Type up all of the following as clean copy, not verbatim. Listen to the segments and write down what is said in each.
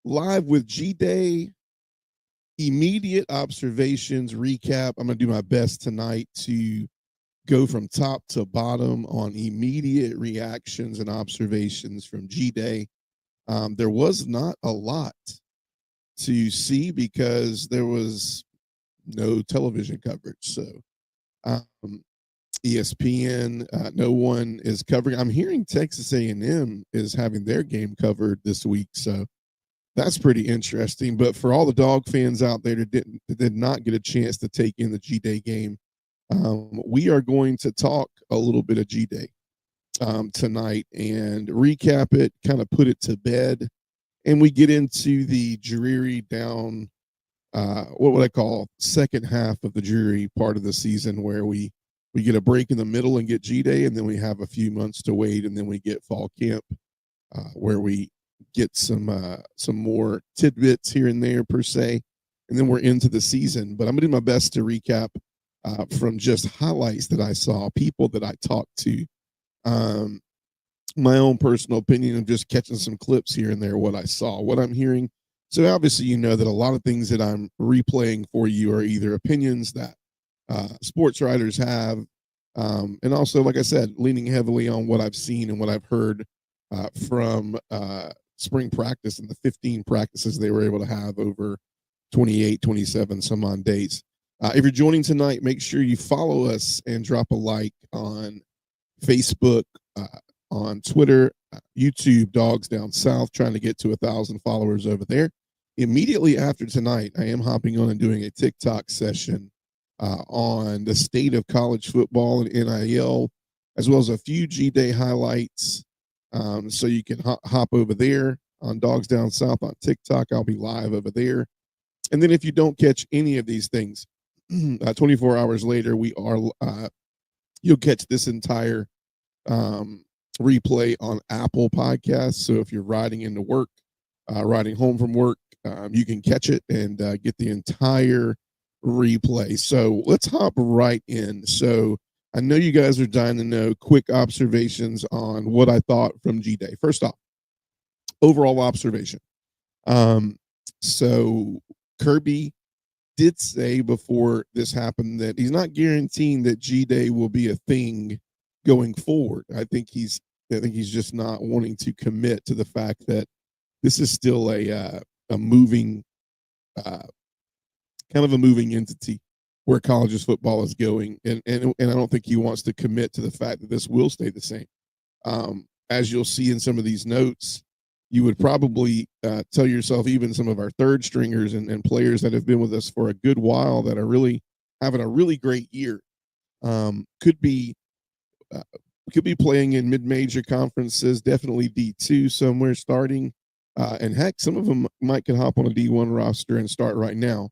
live with G Day. Immediate observations, recap. I'm going to do my best tonight to go from top to bottom on immediate reactions and observations from G Day. There was not a lot to see because there was no television coverage. So, ESPN, no one is covering. I'm hearing Texas A&M is having their game covered this week, so that's pretty interesting. But for all the dog fans out there that did not get a chance to take in the G Day game, we are going to talk a little bit of G Day tonight and recap it, kind of put it to bed, and we get into the dreary down, what would I call second half of the dreary part of the season, where we get a break in the middle and get G Day, and then we have a few months to wait, and then we get fall camp, where we get some more tidbits here and there per se, and then we're into the season. But I'm gonna do my best to recap from just highlights that I saw, people that I talked to, my own personal opinion of just catching some clips here and there, what I saw, what I'm hearing. So obviously, you know that a lot of things that I'm replaying for you are either opinions that sports writers have, and also, like I said, leaning heavily on what I've seen and what I've heard from spring practice and the 15 practices they were able to have over 28, 27 some on days. If you're joining tonight, make sure you follow us and drop a like on Facebook, on Twitter, YouTube, Dogs Down South, trying to get to 1,000 followers over there. Immediately after tonight, I am hopping on and doing a TikTok session on the state of college football and NIL, as well as a few G Day highlights. So you can hop over there on Dogs Down South on TikTok. I'll be live over there. And then if you don't catch any of these things, 24 hours later, you'll catch this entire replay on Apple Podcasts. So if you're riding into work, riding home from work, you can catch it and get the entire replay. So let's hop right in. So I know you guys are dying to know quick observations on what I thought from G Day. First off, overall observation. So Kirby did say before this happened that he's not guaranteeing that G Day will be a thing going forward. I think he's just not wanting to commit to the fact that this is still a moving, kind of a moving entity where college football is going, and I don't think he wants to commit to the fact that this will stay the same. As you'll see in some of these notes, you would probably tell yourself, even some of our third stringers and players that have been with us for a good while that are really having a really great year, could be playing in mid-major conferences, definitely D2 somewhere starting, and heck, some of them might could hop on a D1 roster and start right now.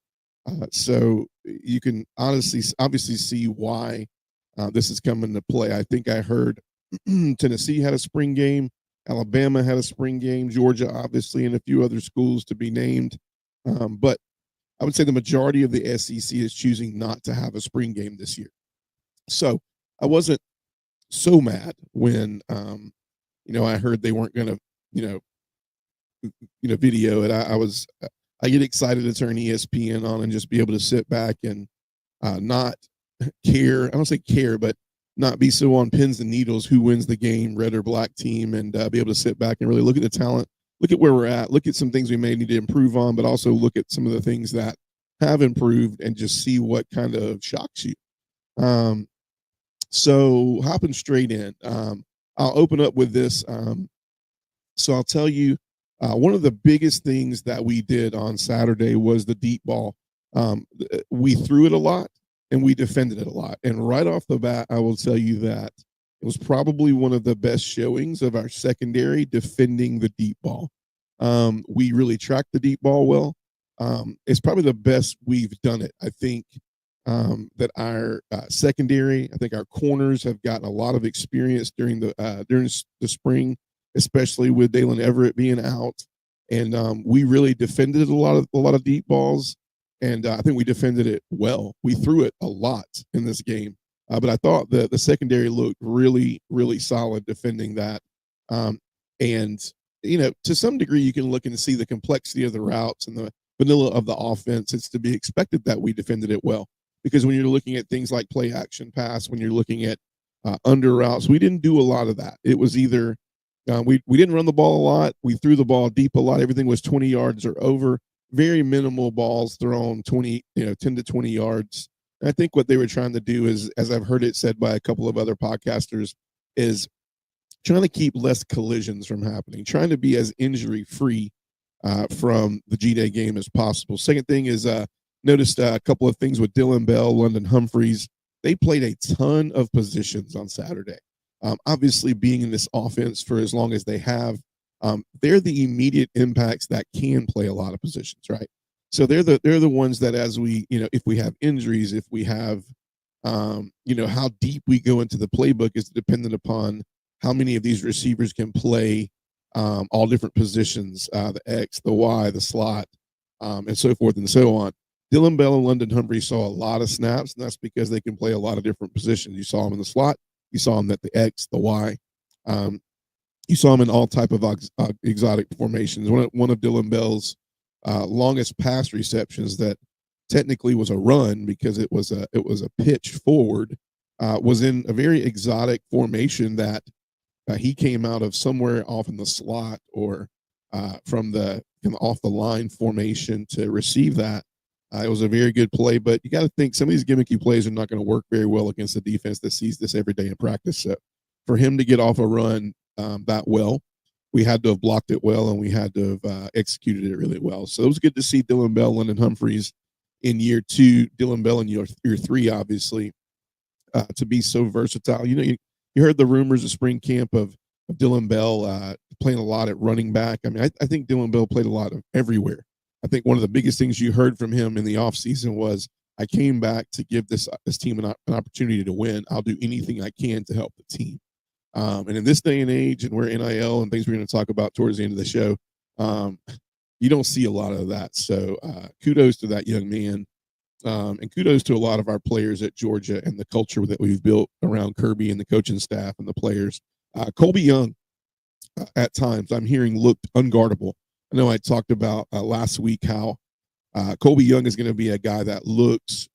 So you can obviously see why this is coming to play. I think I heard Tennessee had a spring game, Alabama had a spring game, Georgia obviously, and a few other schools to be named. But I would say the majority of the SEC is choosing not to have a spring game this year. So I wasn't so mad when I heard they weren't going to video it. I get excited to turn ESPN on and just be able to sit back and not care. I don't say care, but not be so on pins and needles who wins the game, red or black team, and be able to sit back and really look at the talent, look at where we're at, look at some things we may need to improve on, but also look at some of the things that have improved and just see what kind of shocks you. So hopping straight in, I'll open up with this. So I'll tell you, one of the biggest things that we did on Saturday was the deep ball. We threw it a lot and we defended it a lot. And right off the bat, I will tell you that it was probably one of the best showings of our secondary defending the deep ball. We really tracked the deep ball well. It's probably the best we've done it. I think that our secondary, I think our corners have gotten a lot of experience during the spring, especially with Dalen Everett being out, and we really defended a lot of deep balls, and I think we defended it well. We threw it a lot in this game, but I thought the secondary looked really, really solid defending that, and to some degree, you can look and see the complexity of the routes and the vanilla of the offense. It's to be expected that we defended it well, because when you're looking at things like play action pass, when you're looking at under routes, we didn't do a lot of that. It was either we didn't run the ball a lot, we threw the ball deep a lot. Everything was 20 yards or over. Very minimal balls thrown 10 to 20 yards. And I think what they were trying to do is, as I've heard it said by a couple of other podcasters, is trying to keep less collisions from happening, trying to be as injury free from the G-Day game as possible. Second thing is noticed a couple of things with Dillon Bell, London Humphreys. They played a ton of positions on Saturday. Obviously, being in this offense for as long as they have, they're the immediate impacts that can play a lot of positions, right? So they're the ones that, as we, if we have injuries, if we have, how deep we go into the playbook is dependent upon how many of these receivers can play all different positions, the X, the Y, the slot, and so forth and so on. Dillon Bell and London Humphrey saw a lot of snaps, and that's because they can play a lot of different positions. You saw them in the slot. You saw them at the X, the Y. You saw them in all type of exotic formations. One of Dillon Bell's longest pass receptions that technically was a run, because it was a pitch forward, was in a very exotic formation that he came out of somewhere off in the slot or from off the line formation to receive that. It was a very good play, but you got to think some of these gimmicky plays are not going to work very well against a defense that sees this every day in practice. So for him to get off a run that well, we had to have blocked it well, and we had to have executed it really well. So it was good to see Dillon Bell, London Humphreys in year 2, Dillon Bell in year 3, obviously, to be so versatile. You heard the rumors of spring camp of Dillon Bell playing a lot at running back. I mean, I think Dillon Bell played a lot of everywhere. I think one of the biggest things you heard from him in the offseason was, I came back to give this team an opportunity to win. I'll do anything I can to help the team. And in this day and age, and we're NIL and things we're going to talk about towards the end of the show, you don't see a lot of that. So kudos to that young man. And kudos to a lot of our players at Georgia and the culture that we've built around Kirby and the coaching staff and the players. Colby Young, at times, I'm hearing, looked unguardable. I know I talked about last week how Colby Young is going to be a guy that looks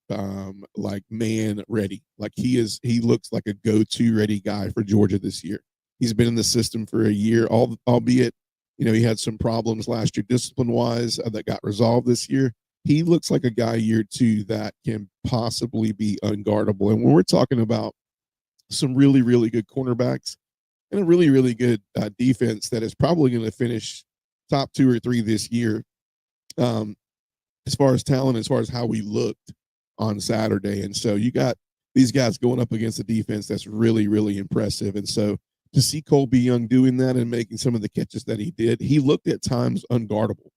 like man ready. Like he looks like a go-to ready guy for Georgia this year. He's been in the system for a year, albeit, he had some problems last year discipline-wise that got resolved this year. He looks like a guy year 2 that can possibly be unguardable. And when we're talking about some really, really good cornerbacks and a really, really good defense that is probably going to finish top 2 or 3 this year, as far as talent, as far as how we looked on Saturday. And so you got these guys going up against a defense that's really, really impressive. And so to see Colby Young doing that and making some of the catches that he did, he looked at times unguardable.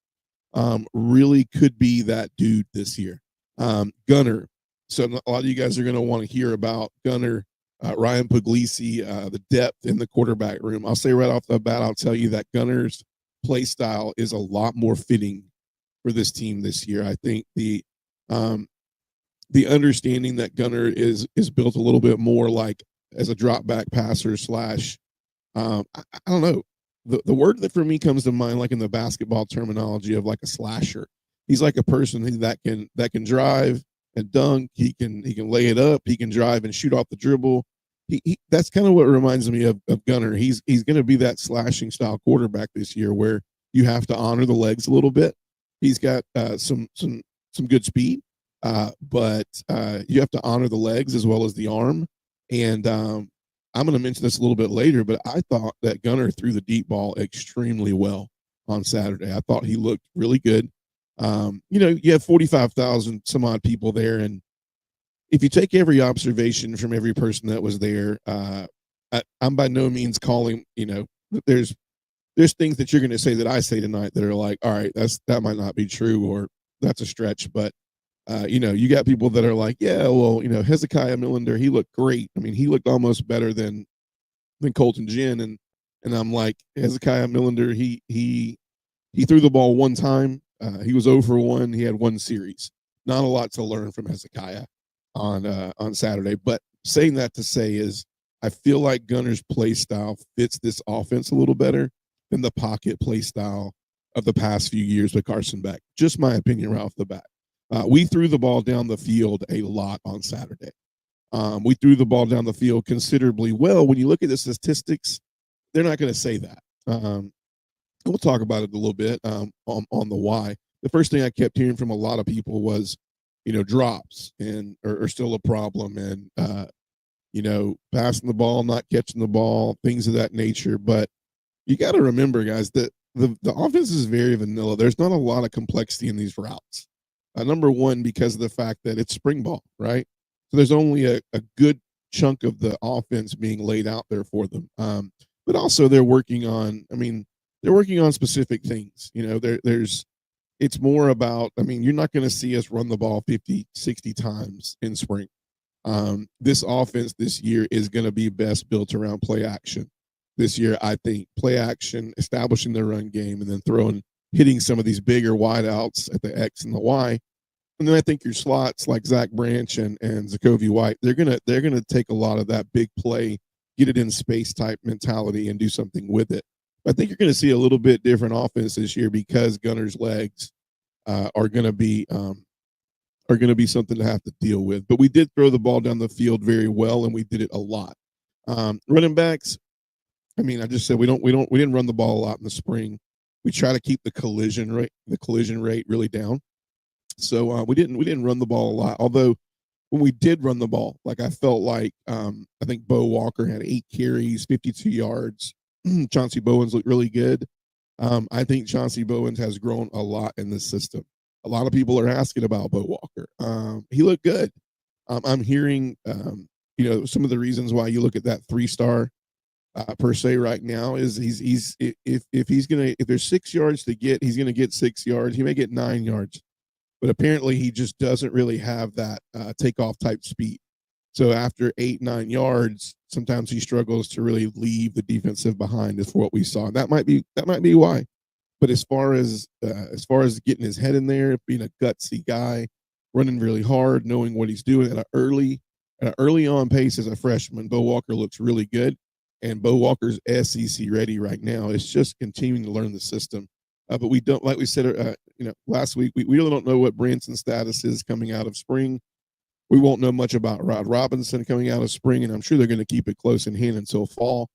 Really could be that dude this year. Gunner. So a lot of you guys are going to want to hear about Gunner, Ryan Puglisi, the depth in the quarterback room. I'll say right off the bat, I'll tell you that Gunner's play style is a lot more fitting for this team this year. I think the understanding that Gunner is built a little bit more like as a drop back passer slash, I don't know. The word that for me comes to mind, like in the basketball terminology, of like a slasher. He's like a person that can drive and dunk. He can lay it up. He can drive and shoot off the dribble. That's kind of what reminds me of Gunner. He's going to be that slashing style quarterback this year, where you have to honor the legs a little bit. He's got some good speed, but you have to honor the legs as well as the arm. And I'm going to mention this a little bit later, but I thought that Gunner threw the deep ball extremely well on Saturday. I thought he looked really good. You have 45,000 some odd people there, and if you take every observation from every person that was there, I'm by no means calling. There's things that you're going to say that I say tonight that are like, all right, that might not be true, or that's a stretch, but. You got people that are like, yeah, well, Hezekiah Millender, he looked great. I mean, he looked almost better than Colton Ginn, and I'm like, Hezekiah Millender, he threw the ball one time. He was 0 for 1. He had 1 series. Not a lot to learn from Hezekiah on Saturday. But saying that to say is, I feel like Gunner's play style fits this offense a little better. than the pocket play style of the past few years with Carson Beck. Just my opinion right off the bat. We threw the ball down the field a lot on Saturday. We threw the ball down the field considerably well. When you look at the statistics, they're not going to say that. We'll talk about it a little bit on the why. The first thing I kept hearing from a lot of people was, drops and are still a problem, and passing the ball, not catching the ball, things of that nature. But you got to remember, guys, that the offense is very vanilla. There's not a lot of complexity in these routes. Number one, because of the fact that it's spring ball, right? So there's only a good chunk of the offense being laid out there for them. But also they're working on, they're working on specific things. It's more about, you're not going to see us run the ball 50, 60 times in spring. This offense this year is going to be best built around play action. This year, I think play action, establishing the run game, and then hitting some of these bigger wideouts at the X and the Y. And then I think your slots like Zach Branch and Zakovi White, they're gonna take a lot of that big play, get it in space type mentality, and do something with it. I think you're going to see a little bit different offense this year because Gunner's legs are going to be something to have to deal with. But we did throw the ball down the field very well, and we did it a lot. Running backs, I just said we didn't run the ball a lot in the spring. We try to keep the collision rate really down. So we didn't run the ball a lot. Although when we did run the ball, I felt like I think Bo Walker had 8 carries, 52 yards. Chauncey Bowens looked really good. I think Chauncey Bowens has grown a lot in this system. A lot of people are asking about Bo Walker. He looked good. I'm hearing, some of the reasons why you look at that 3-star per se right now is if there's 6 yards to get, he's gonna get 6 yards. He may get 9 yards, but apparently he just doesn't really have that takeoff type speed. So after 8, 9 yards, sometimes he struggles to really leave the defensive behind. Is what we saw. That might be why. But as far as getting his head in there, being a gutsy guy, running really hard, knowing what he's doing at an early on pace as a freshman, Bo Walker looks really good. And Bo Walker's SEC ready right now. It's just continuing to learn the system. But we don't, like we said, last week, we really don't know what Branson's status is coming out of spring. We won't know much about Rod Robinson coming out of spring, and I'm sure they're going to keep it close in hand until fall.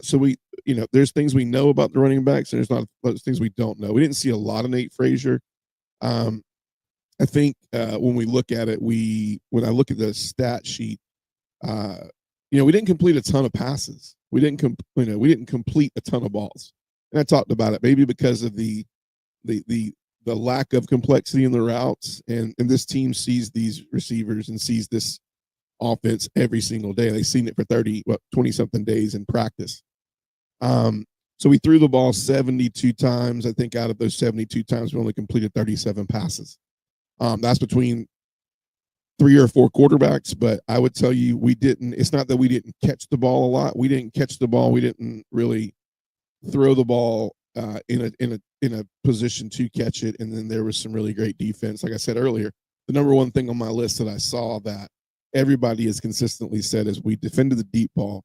So there's things we know about the running backs, and there's not those things we don't know. We didn't see a lot of Nate Frazier. I think when we look at it, when I look at the stat sheet, we didn't complete a ton of passes. We didn't complete a ton of balls. And I talked about it, maybe because of the lack of complexity in the routes, and this team sees these receivers and sees this offense every single day. They've seen it for 20-something days in practice. So we threw the ball 72 times. I think out of those 72 times, we only completed 37 passes. That's between 3 or 4 quarterbacks, but I would tell you it's not that we didn't catch the ball a lot. We didn't catch the ball. We didn't really throw the ball in a position to catch it. And then there was some really great defense. Like I said earlier, the number one thing on my list that I saw that everybody has consistently said is we defended the deep ball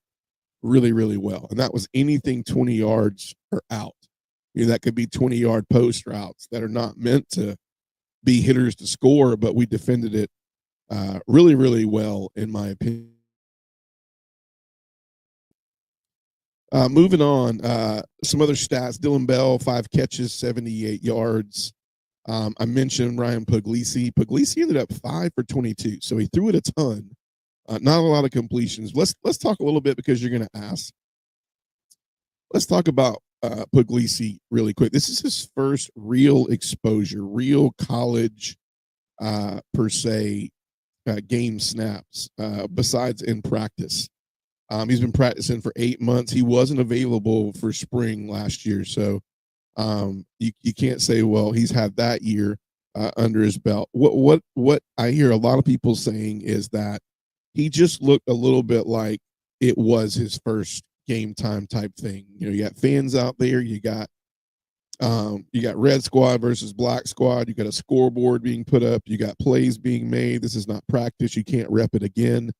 really, really well. And that was anything 20 yards or out. That could be 20-yard post routes that are not meant to be hitters to score, but we defended it really, really well, in my opinion. Moving on, some other stats. Dylan Bell, 5 catches, 78 yards. I mentioned Ryan Puglisi. Puglisi ended up 5 for 22, so he threw it a ton. Not a lot of completions. Let's talk a little bit, because you're going to ask. Let's talk about Puglisi really quick. This is his first real exposure, real college per se game snaps, besides in practice. He's been practicing for 8 months. He wasn't available for spring last year, so you can't say, well, he's had that year under his belt. What I hear a lot of people saying is that he just looked a little bit like it was his first game time type thing. You got fans out there. You got red squad versus black squad. You got a scoreboard being put up. You got plays being made. This is not practice. You can't rep it again.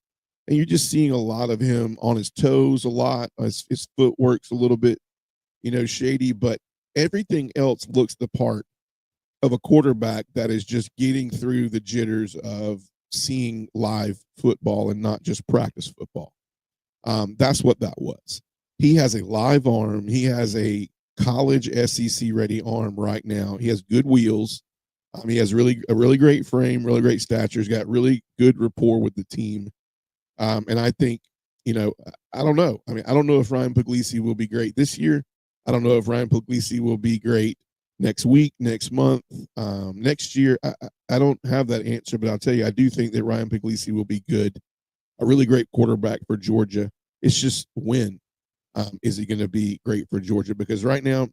And you're just seeing a lot of him on his toes a lot. His footwork's a little bit shady, but everything else looks the part of a quarterback that is just getting through the jitters of seeing live football and not just practice football. That's what that was. He has a live arm. He has a college SEC ready arm right now. He has good wheels. He has a really great frame, really great stature. He's got really good rapport with the team. And I think, I don't know. I mean, I don't know if Ryan Puglisi will be great this year. I don't know if Ryan Puglisi will be great next week, next month, next year. I don't have that answer, but I'll tell you, I do think that Ryan Puglisi will be good. A really great quarterback for Georgia. It's just when is he going to be great for Georgia? Because right now,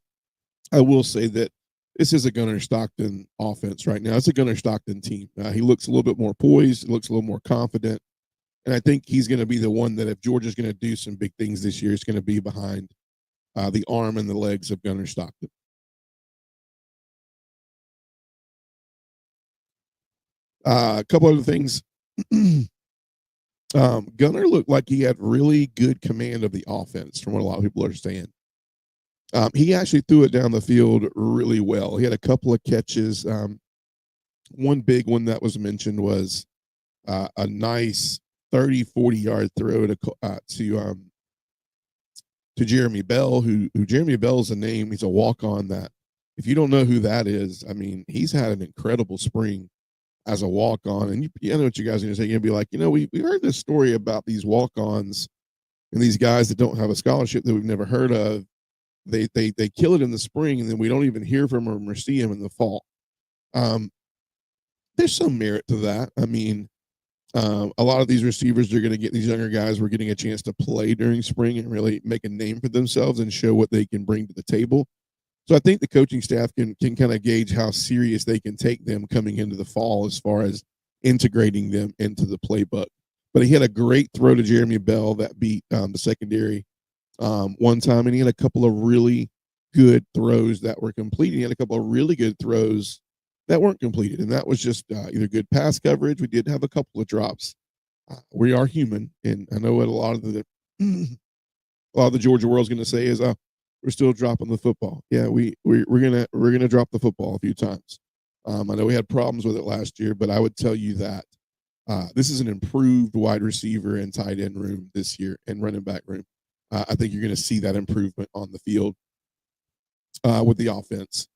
I will say that this is a Gunnar Stockton offense right now. It's a Gunnar Stockton team. He looks a little bit more poised, looks a little more confident. And I think he's going to be the one that if Georgia's going to do some big things this year, it's going to be behind the arm and the legs of Gunnar Stockton. A couple other things. Gunnar looked like he had really good command of the offense, from what a lot of people are saying. He actually threw it down the field really well. He had a couple of catches. One big one that was mentioned was a nice 30, 40-yard throw to Jeremy Bell, who Jeremy Bell is a name. He's a walk-on that, if you don't know who that is, I mean, he's had an incredible spring as a walk-on. And I know what you guys are going to say. You're going to be like, we heard this story about these walk-ons and these guys that don't have a scholarship that we've never heard of. They kill it in the spring, and then we don't even hear from them or see them in the fall. There's some merit to that. I mean, a lot of these receivers are going to get, these younger guys were getting a chance to play during spring and really make a name for themselves and show what they can bring to the table. So I think the coaching staff can kind of gauge how serious they can take them coming into the fall as far as integrating them into the playbook. But he had a great throw to Jeremy Bell that beat the secondary one time, and he had a couple of really good throws that were completed. He had a couple of really good throws that weren't completed, and that was just either good pass coverage. We did have a couple of drops. We are human, and I know what a lot of the Georgia world is going to say is, we're still dropping the football. Yeah, we're gonna drop the football a few times. I know we had problems with it last year, but I would tell you that this is an improved wide receiver and tight end room this year and running back room. I think you're going to see that improvement on the field with the offense.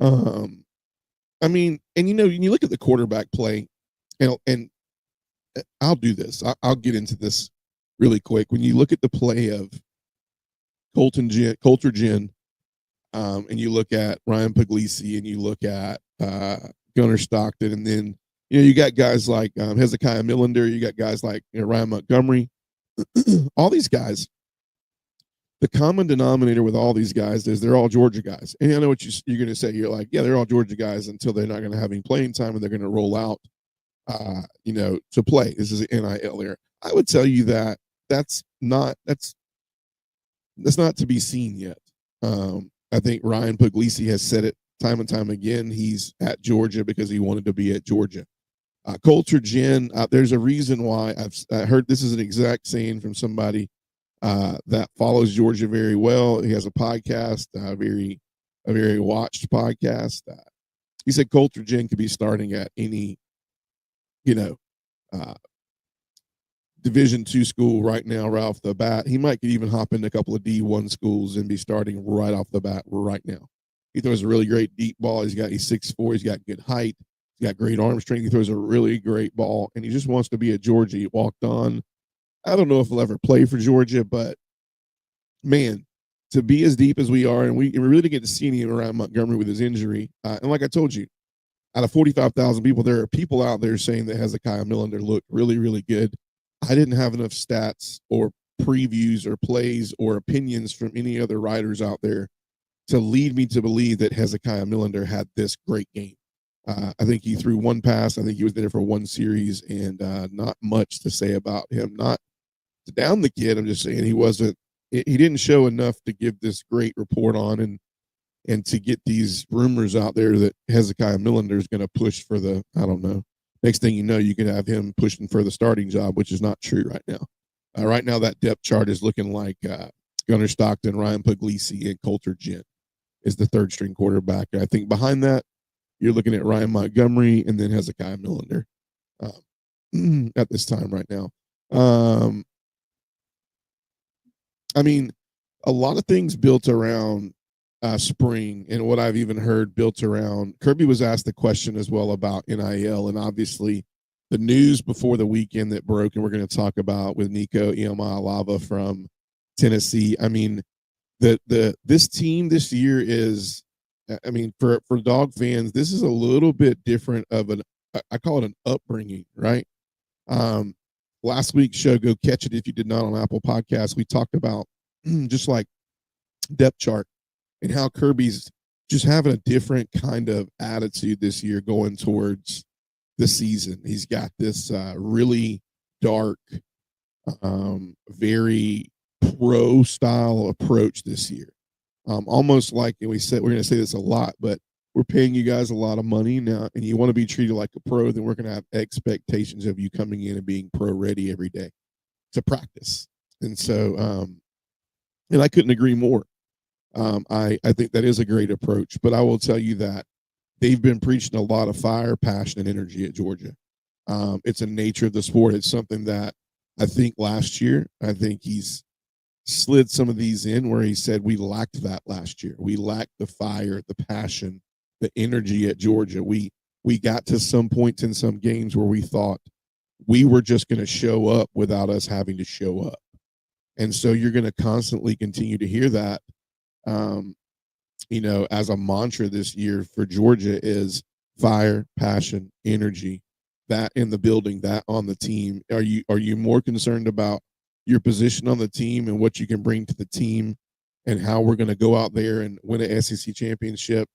I mean, and you look at the quarterback play, and I'll do this. I'll get into this really quick. When you look at the play of Coulter Ginn, and you look at Ryan Puglisi, and you look at Gunnar Stockton, and then you got guys like Hezekiah Millender, you got guys like Ryan Montgomery, all these guys. The common denominator with all these guys is they're all Georgia guys. And I know what you're going to say. You're like, yeah, they're all Georgia guys until they're not going to have any playing time and they're going to roll out, to play. This is an NIL era. I would tell you that that's not to be seen yet. I think Ryan Puglisi has said it time and time again. He's at Georgia because he wanted to be at Georgia. Coulter Ginn, there's a reason why I heard this is an exact saying from somebody that follows Georgia very well. He has a podcast, a very watched podcast. He said Coulter Ginn could be starting at any, Division II school right now, right off the bat. He might could even hop into a couple of D1 schools and be starting right off the bat right now. He throws a really great deep ball. He's 6'4". He's got good height. He's got great arm strength. He throws a really great ball, and he just wants to be at Georgia. He walked on. I don't know if he'll ever play for Georgia, but man, to be as deep as we are, and we really didn't get to see any around Montgomery with his injury. And like I told you, out of 45,000 people, there are people out there saying that Hezekiah Millender looked really, really good. I didn't have enough stats or previews or plays or opinions from any other writers out there to lead me to believe that Hezekiah Millender had this great game. I think he threw one pass. I think he was there for one series, and not much to say about him. Not to down the kid. I'm just saying he didn't show enough to give this great report on and to get these rumors out there that Hezekiah Millender is going to push for the, I don't know. Next thing you know, you can have him pushing for the starting job, which is not true right now. Right now, that depth chart is looking like Gunnar Stockton, Ryan Puglisi, and Coulter Gent is the third string quarterback. I think behind that, you're looking at Ryan Montgomery and then Hezekiah Millender at this time right now. I mean, a lot of things built around spring, and what I've even heard built around. Kirby was asked the question as well about NIL, and obviously the news before the weekend that broke, and we're going to talk about with Nico Iamaleava from Tennessee. I mean, this team this year is, I mean, for dog fans, this is a little bit different of I call it an upbringing, right? Last week's show, go catch it if you did not on Apple Podcasts. We talked about just like depth chart and how Kirby's just having a different kind of attitude this year going towards the season. He's got this really dark, very pro style approach this year. Almost like, and we said we're going to say this a lot, but we're paying you guys a lot of money now, and you want to be treated like a pro, then we're going to have expectations of you coming in and being pro ready every day to practice. And so, and I couldn't agree more. I think that is a great approach, but I will tell you that they've been preaching a lot of fire, passion, and energy at Georgia. It's a nature of the sport. It's something that I think last year, I think he's slid some of these in where he said we lacked that last year. We lacked the fire, the passion, the energy at Georgia. We got to some points in some games where we thought we were just going to show up without us having to show up. And so you're going to constantly continue to hear that, as a mantra this year for Georgia is fire, passion, energy, that in the building, that on the team. Are you more concerned about your position on the team and what you can bring to the team and how we're going to go out there and win an SEC championship,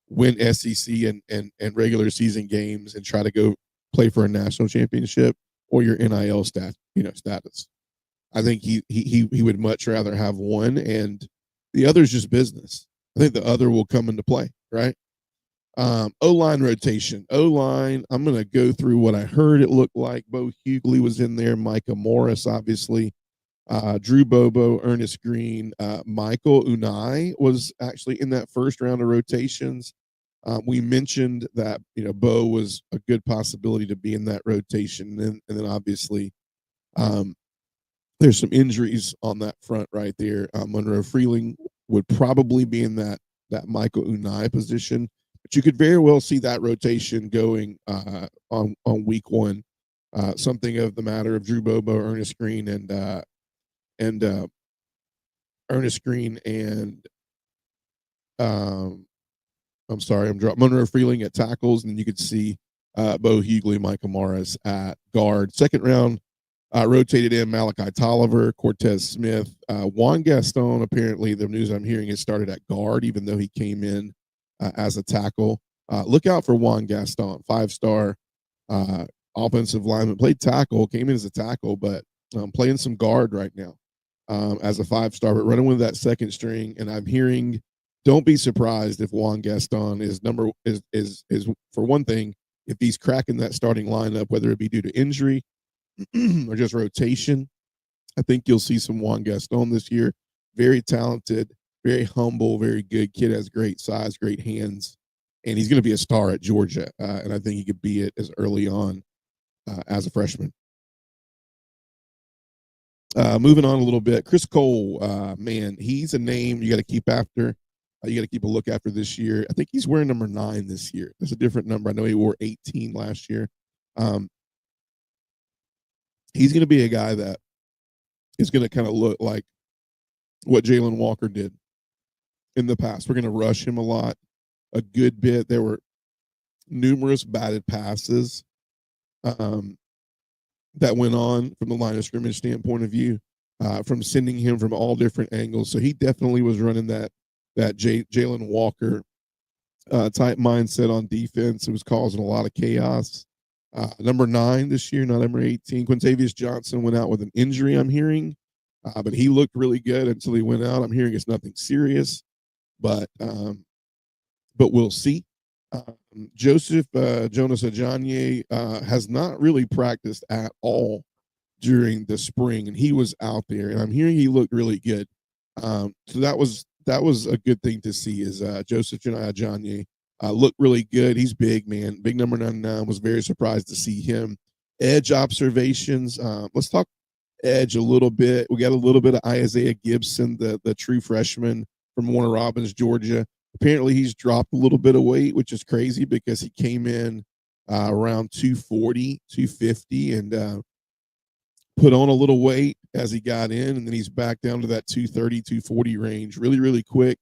win SEC and regular season games and try to go play for a national championship, or your NIL status? I think he would much rather have one, and the other is just business. I think the other will come into play, right? O-line rotation. O-line, I'm going to go through what I heard it looked like. Bo Hughley was in there. Micah Morris, obviously. Drew Bobo, Ernest Green. Michael Unai was actually in that first round of rotations. We mentioned that, Bo was a good possibility to be in that rotation. And then obviously there's some injuries on that front right there. Monroe Freeling would probably be in that Michael Unai position. But you could very well see that rotation going on week one. Something of the matter of Drew Bobo, Ernest Green, and Ernest Green and I'm sorry, I'm dropping Monroe Freeling at tackles, and then you could see Bo Hughley, Micah Morris at guard. Second round, rotated in Malachi Tolliver, Cortez Smith, Juan Gaston. Apparently, the news I'm hearing is started at guard, even though he came in as a tackle. Look out for Juan Gaston, 5-star offensive lineman. Played tackle, came in as a tackle, but playing some guard right now as a 5-star, but running with that second string. And I'm hearing, don't be surprised if Juan Gaston is for one thing, if he's cracking that starting lineup, whether it be due to injury or just rotation. I think you'll see some Juan Gaston this year. Very talented, very humble, very good kid, has great size, great hands, and he's going to be a star at Georgia. And I think he could be it as early on as a freshman. Moving on a little bit, Chris Cole, man, he's a name you got to keep after. You got to keep a look after this year. I think he's wearing number 9 this year. That's a different number. I know he wore 18 last year. He's going to be a guy that is going to kind of look like what Jalen Walker did in the past. We're going to rush him a good bit. There were numerous batted passes that went on from the line of scrimmage standpoint of view, from sending him from all different angles. So he definitely was running that Jalen Walker type mindset on defense. It was causing a lot of chaos. Number 9 this year, not number 18. Quintavious Johnson went out with an injury, I'm hearing, but he looked really good until he went out. I'm hearing it's nothing serious, but we'll see. Joseph Jonas Ajanye has not really practiced at all during the spring, and he was out there, and I'm hearing he looked really good. So that was a good thing to see. Is Joseph Janiah looked really good. He's big, man. Big number 99. Was very surprised to see him. Edge observations. Let's talk edge a little bit. We got a little bit of Isaiah Gibson, the true freshman from Warner Robins, Georgia. Apparently, he's dropped a little bit of weight, which is crazy because he came in around 240, 250, and put on a little weight as he got in, and then he's back down to that 230, 240 range really, really quick.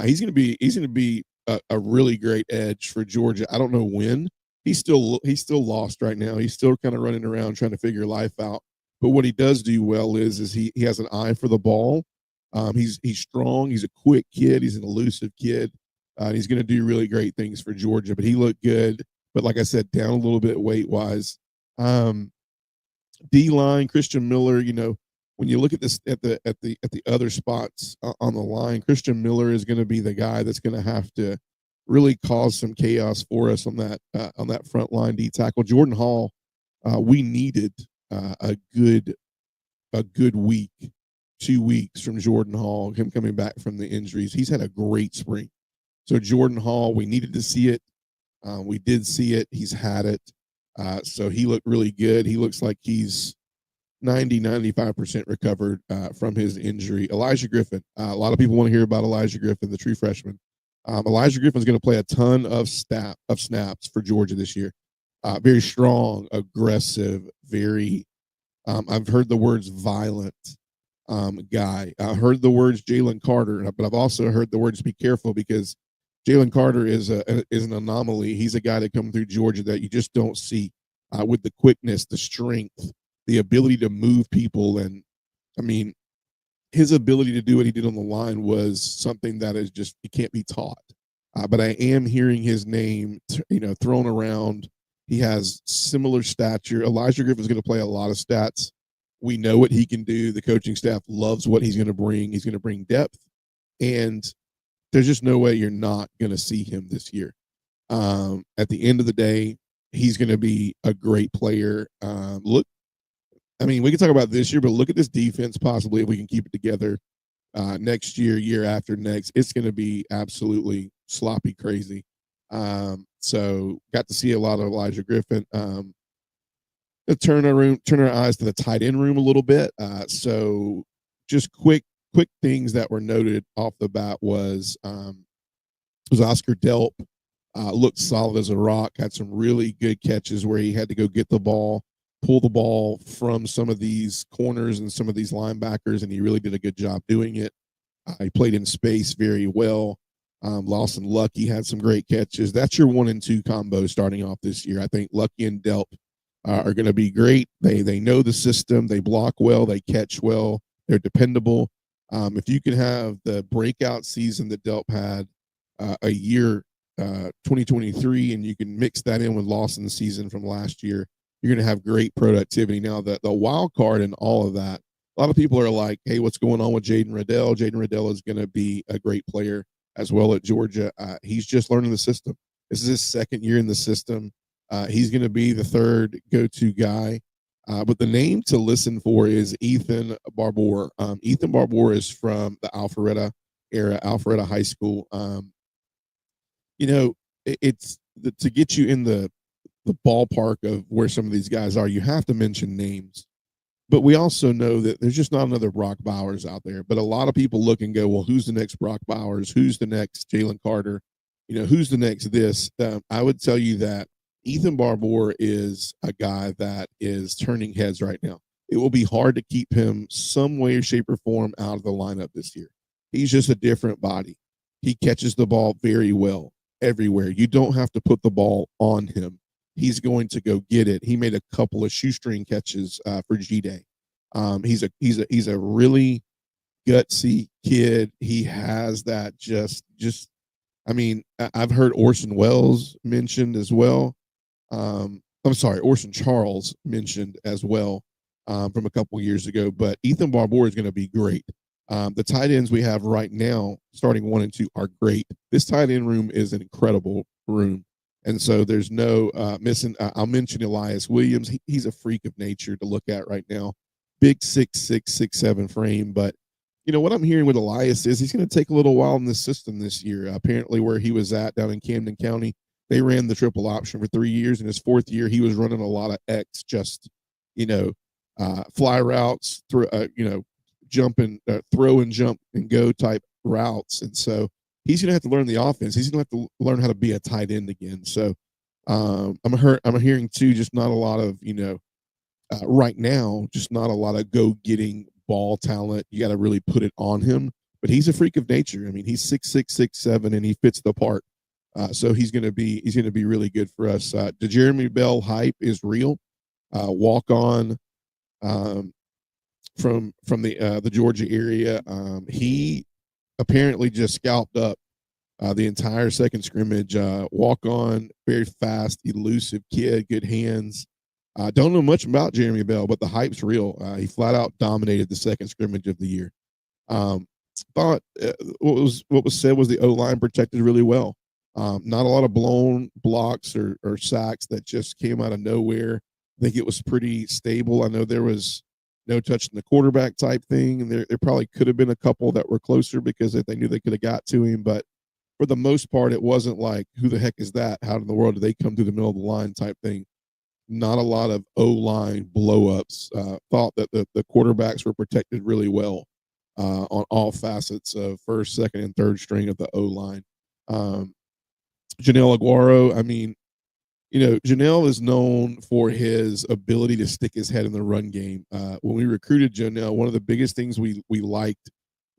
He's gonna be a really great edge for Georgia. I don't know when. He's still lost right now. He's still kind of running around trying to figure life out. But what he does do well is he has an eye for the ball. He's strong. He's a quick kid. He's an elusive kid. He's going to do really great things for Georgia. But he looked good. But like I said, down a little bit weight wise. D line, Christian Miller. When you look at this at the other spots on the line, Christian Miller is going to be the guy that's going to have to really cause some chaos for us on that front line D tackle. Jordan Hall, we needed a good week, 2 weeks from Jordan Hall, him coming back from the injuries. He's had a great spring. So Jordan Hall, we needed to see it. We did see it. He's had it. So he looked really good. He looks like he's 95% recovered from his injury. Elijah Griffin. A lot of people want to hear about Elijah Griffin, the true freshman. Elijah Griffin's going to play a ton of snaps for Georgia this year. Very strong, aggressive, very. I've heard the words violent guy. I heard the words Jalen Carter, but I've also heard the words be careful because Jalen Carter is an anomaly. He's a guy that comes through Georgia that you just don't see with the quickness, the strength, the ability to move people. And I mean, his ability to do what he did on the line was something that is just, it can't be taught. But I am hearing his name, thrown around. He has similar stature. Elijah Griffin is going to play a lot of stats. We know what he can do. The coaching staff loves what he's going to bring. He's going to bring depth. And there's just no way you're not going to see him this year. At the end of the day, he's going to be a great player. We can talk about this year, but look at this defense possibly if we can keep it together next year, year after next. It's going to be absolutely sloppy crazy. So got to see a lot of Elijah Griffin. Turn our eyes to the tight end room a little bit. So just quick things that were noted off the bat was Oscar Delp. Looked solid as a rock, had some really good catches where he had to go get the ball, pull the ball from some of these corners and some of these linebackers, and he really did a good job doing it. He played in space very well. Lawson Lucky had some great catches. That's your 1 and 2 combo starting off this year. I think Lucky and Delp are going to be great. They know the system. They block well. They catch well. They're dependable. If you can have the breakout season that Delp had a year, 2023, and you can mix that in with Lawson's season from last year, you're going to have great productivity. Now, the wild card and all of that, a lot of people are like, hey, what's going on with Jaden Riddell? Jaden Riddell is going to be a great player as well at Georgia. He's just learning the system. This is his second year in the system. He's going to be the third go-to guy. But the name to listen for is Ethan Barbour. Ethan Barbour is from the Alpharetta era, Alpharetta High School. It's to get you in the ballpark of where some of these guys are, you have to mention names. But we also know that there's just not another Brock Bowers out there. But a lot of people look and go, well, who's the next Brock Bowers? Who's the next Jalen Carter? Who's the next this? I would tell you that Ethan Barbour is a guy that is turning heads right now. It will be hard to keep him some way, shape, or form out of the lineup this year. He's just a different body. He catches the ball very well everywhere. You don't have to put the ball on him. He's going to go get it. He made a couple of shoestring catches for G-Day. He's a really gutsy kid. He has that I've heard Orson Welles mentioned as well. Orson Charles mentioned as well from a couple years ago. But Ethan Barbour is going to be great. The tight ends we have right now, starting 1 and 2, are great. This tight end room is an incredible room. And so there's no missing. I'll mention Elias Williams. He's a freak of nature to look at right now. Big 6'6", 6'7" frame, but what I'm hearing with Elias is he's going to take a little while in the system this year. Apparently, where he was at down in Camden County, they ran the triple option for 3 years. In his fourth year, he was running a lot of X, just you know, fly routes, jump and throw and jump and go type routes. And so he's going to have to learn the offense. He's going to have to learn how to be a tight end again. So I'm hearing too, just not a lot of right now, just not a lot of go getting ball talent. You got to really put it on him. But he's a freak of nature. I mean, he's 6'6", 6'7", and he fits the part. So he's going to be really good for us. The Jeremy Bell hype is real. Walk on from the Georgia area. He apparently just scalped up the entire second scrimmage. Walk on, very fast, elusive kid, good hands. Don't know much about Jeremy Bell, but the hype's real. He flat out dominated the second scrimmage of the year. Thought what was said was the O-line protected really well. Not a lot of blown blocks or sacks that just came out of nowhere. I think it was pretty stable. I know there was no touching the quarterback type thing, and there probably could have been a couple that were closer because they knew they could have got to him. But for the most part, it wasn't like, who the heck is that? How in the world did they come through the middle of the line type thing? Not a lot of O-line blow-ups. Thought that the quarterbacks were protected really well on all facets of first, second, and third string of the O-line. Janelle Aguaro, I mean, Janelle is known for his ability to stick his head in the run game. When we recruited Janelle, one of the biggest things we liked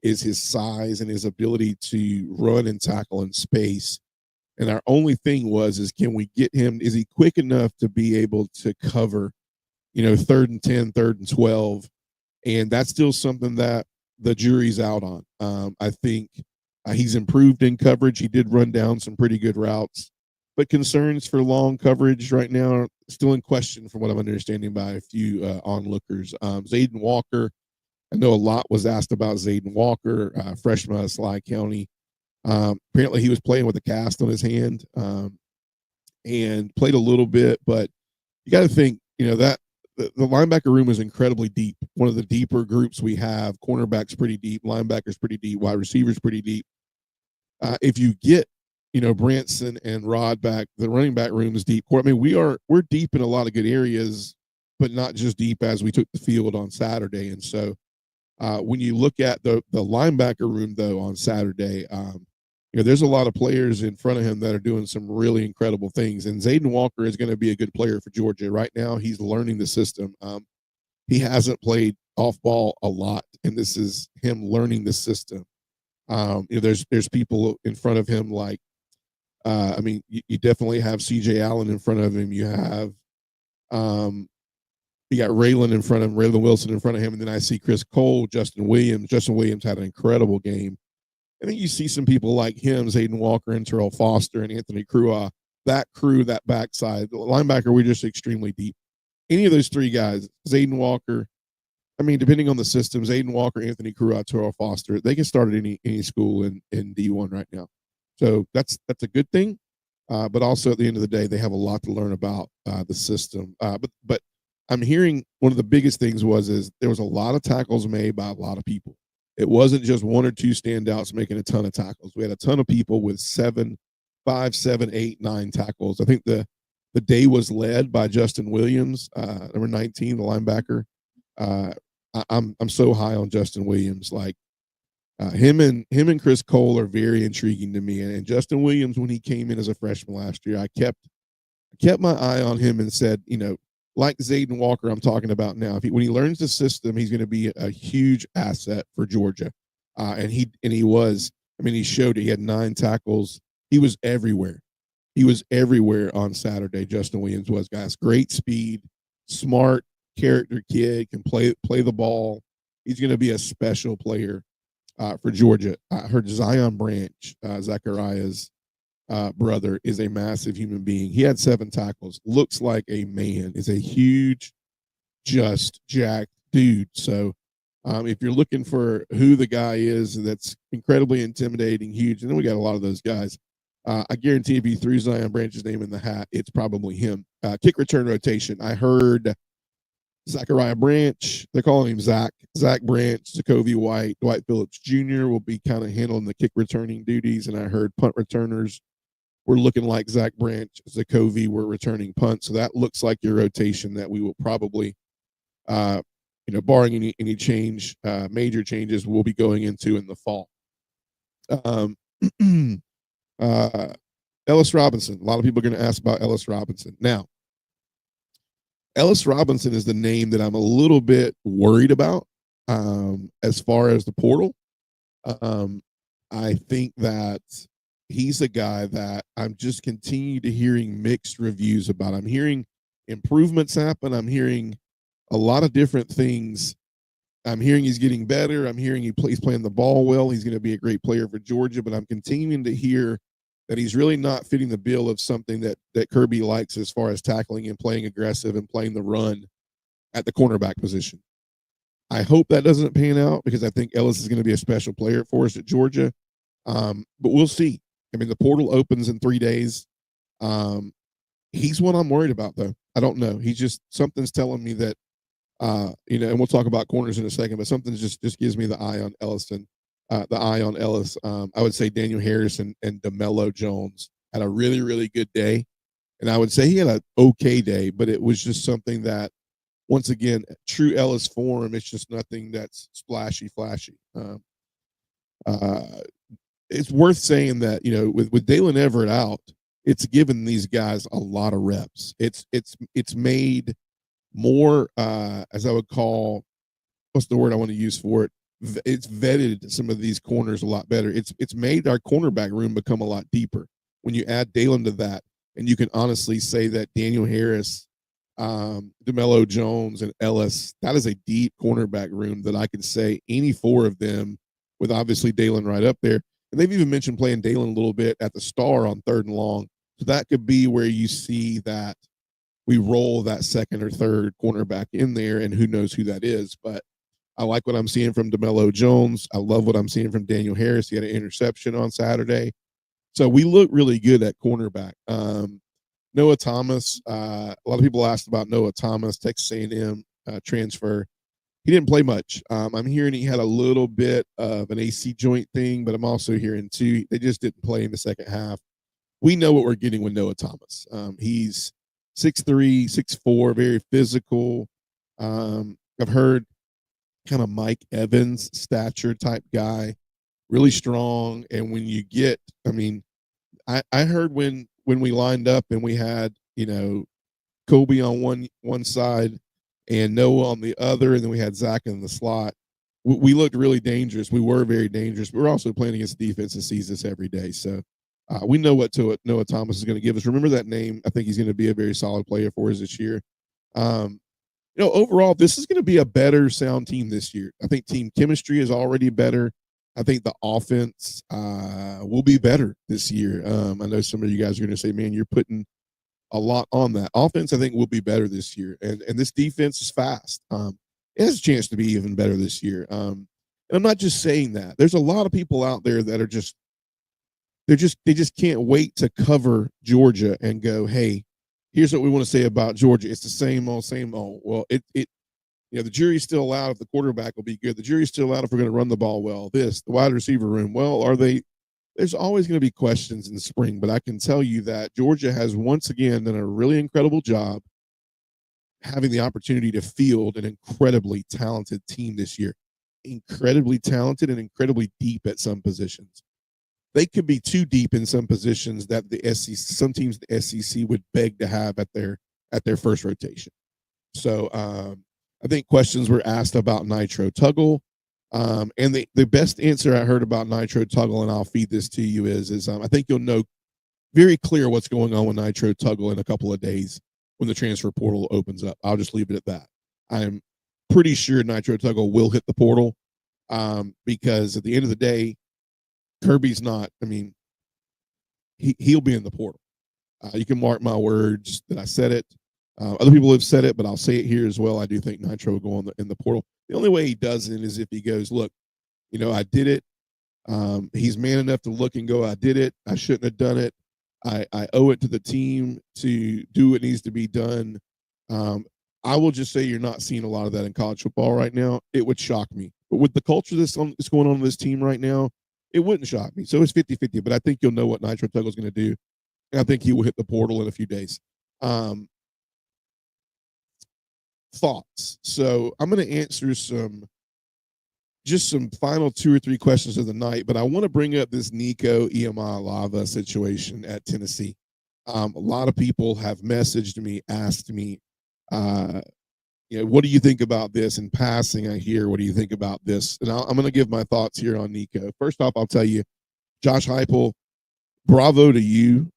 is his size and his ability to run and tackle in space. And our only thing is can we get him? Is he quick enough to be able to cover, 3rd and 10, 3rd and 12? And that's still something that the jury's out on. I think he's improved in coverage. He did run down some pretty good routes, but concerns for long coverage right now are still in question, from what I'm understanding by a few onlookers. Zayden Walker, I know a lot was asked about Zayden Walker, freshman out of Sly County. Apparently he was playing with a cast on his hand and played a little bit, but you got to think, that the linebacker room is incredibly deep. One of the deeper groups we have. Cornerbacks pretty deep, linebackers pretty deep, wide receivers pretty deep. If you get, Branson and Rod back, the running back room is deep. I mean, we're deep in a lot of good areas, but not just deep as we took the field on Saturday. And so when you look at the linebacker room, though, on Saturday, there's a lot of players in front of him that are doing some really incredible things. And Zayden Walker is going to be a good player for Georgia. Right now, he's learning the system. He hasn't played off ball a lot, and this is him learning the system. There's people in front of him like, you definitely have C.J. Allen in front of him. You have, you got Raylan in front of him, Raylan Wilson in front of him, and then I see Chris Cole, Justin Williams. Justin Williams had an incredible game. And then you see some people like him, Zayden Walker and Terrell Foster and Anthony Crua. That crew, that backside, the linebacker, we're just extremely deep. Any of those three guys, Zayden Walker, depending on the system, Zayden Walker, Anthony Crua, Terrell Foster, they can start at any school in D1 right now. So that's a good thing. But also at the end of the day, they have a lot to learn about the system. But I'm hearing one of the biggest things is there was a lot of tackles made by a lot of people. It wasn't just one or two standouts making a ton of tackles. We had a ton of people with 5, 7, 8, 9 tackles. I think the day was led by Justin Williams, number 19, the linebacker. I'm so high on Justin Williams. Like him and Chris Cole are very intriguing to me. And Justin Williams, when he came in as a freshman last year, I kept my eye on him and said, like Zayden Walker I'm talking about now, when he learns the system, he's going to be a huge asset for Georgia. And he showed it. He had 9 tackles. He was everywhere. He was everywhere on Saturday. Justin Williams was, guys. Great speed, smart character kid, can play the ball. He's going to be a special player for Georgia. I heard Zion Branch, Zachariah's brother, is a massive human being. He had 7 tackles. Looks like a man. Is a huge, just jacked dude. So if you're looking for who the guy is that's incredibly intimidating, huge, and then we got a lot of those guys. I guarantee if you threw Zion Branch's name in the hat, it's probably him. Kick return rotation. I heard Zachariah Branch, they're calling him Zach. Zach Branch, Jacoby White, Dwight Phillips Jr. will be kind of handling the kick returning duties. And I heard punt returners were looking like Zach Branch, Jacoby were returning punts. So that looks like your rotation that we will probably, barring any change, major changes, we'll be going into in the fall. Ellis Robinson. A lot of people are going to ask about Ellis Robinson. Now, Ellis Robinson is the name that I'm a little bit worried about as far as the portal. I think that he's a guy that I'm just continue to hearing mixed reviews about. I'm hearing improvements happen. I'm hearing a lot of different things. I'm hearing he's getting better. I'm hearing he's playing the ball well. He's going to be a great player for Georgia, but I'm continuing to hear that he's really not fitting the bill of something that Kirby likes as far as tackling and playing aggressive and playing the run at the cornerback position. I hope that doesn't pan out because I think Ellis is going to be a special player for us at Georgia. But we'll see. I mean, the portal opens in 3 days. He's one I'm worried about, though. I don't know. Something's telling me that, and we'll talk about corners in a second, but something just gives me the eye on Ellison. Ellis. I would say Daniel Harris and DeMello Jones had a really, really good day. And I would say he had an okay day, but it was just something that, once again, true Ellis form, it's just nothing that's splashy, flashy. It's worth saying that, with Dalen Everett out, it's given these guys a lot of reps. It's made more, as I would call, what's the word I want to use for it? It's vetted some of these corners a lot better. It's made our cornerback room become a lot deeper. When you add Dalen to that, and you can honestly say that Daniel Harris, DeMello Jones, and Ellis, that is a deep cornerback room that I can say any four of them, with obviously Dalen right up there. And they've even mentioned playing Dalen a little bit at the star on 3rd and long. So that could be where you see that we roll that second or third cornerback in there, and who knows who that is. But I like what I'm seeing from DeMello Jones. I love what I'm seeing from Daniel Harris. He had an interception on Saturday. So we look really good at cornerback. Noah Thomas, a lot of people asked about Noah Thomas, Texas A&M transfer. He didn't play much. I'm hearing he had a little bit of an AC joint thing, but I'm also hearing, too, they just didn't play in the second half. We know what we're getting with Noah Thomas. He's 6'3", 6'4", very physical. I've heard kind of Mike Evans stature type guy, really strong. And when you get, I heard when we lined up and we had, Kobe on one side and Noah on the other, and then we had Zach in the slot, we looked really dangerous. We were very dangerous. But we're also playing against a defense that sees this every day. So we know what Noah Thomas is going to give us. Remember that name. I think he's going to be a very solid player for us this year. Overall, this is going to be a better sound team this year. I think team chemistry is already better. I think the offense will be better this year. I know some of you guys are going to say, man, you're putting a lot on that. Offense, I think, will be better this year. And this defense is fast. It has a chance to be even better this year. And I'm not just saying that. There's a lot of people out there that are they just can't wait to cover Georgia and go, hey, here's what we want to say about Georgia. It's the same old, same old. Well, the jury's still out if the quarterback will be good. The jury's still out if we're going to run the ball well. The wide receiver room. Well, there's always going to be questions in the spring, but I can tell you that Georgia has once again done a really incredible job having the opportunity to field an incredibly talented team this year. Incredibly talented and incredibly deep at some positions. They could be too deep in some positions that some teams the SEC would beg to have at their first rotation. So I think questions were asked about Nitro Tuggle, and the best answer I heard about Nitro Tuggle, and I'll feed this to you, is I think you'll know very clear what's going on with Nitro Tuggle in a couple of days when the transfer portal opens up. I'll just leave it at that. I'm pretty sure Nitro Tuggle will hit the portal because at the end of the day, Kirby's not. He'll be in the portal. You can mark my words that I said it. Other people have said it, but I'll say it here as well. I do think Nitro will go in the portal. The only way he doesn't is if he goes, look, I did it. He's man enough to look and go, I did it. I shouldn't have done it. I owe it to the team to do what needs to be done. I will just say you're not seeing a lot of that in college football right now. It would shock me. But with the culture that's going on in this team right now, it wouldn't shock me. So it's 50-50, but I think you'll know what Nitro Tuggle is going to do. And I think he will hit the portal in a few days. Thoughts. So I'm going to answer some final 2 or 3 questions of the night, but I want to bring up this Nico Iamaleava situation at Tennessee. A lot of people have messaged me, asked me, what do you think about this? In passing, I hear, what do you think about this? And I'm going to give my thoughts here on Nico. First off, I'll tell you, Josh Heupel, bravo to you.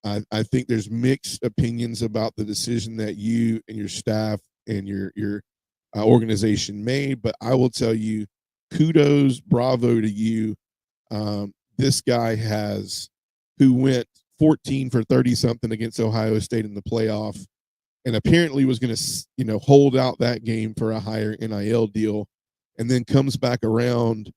I think there's mixed opinions about the decision that you and your staff and your organization made, but I will tell you, kudos, bravo to you. This guy who went 14 for 30 something against Ohio State in the playoff, and apparently was going to, hold out that game for a higher NIL deal, and then comes back around,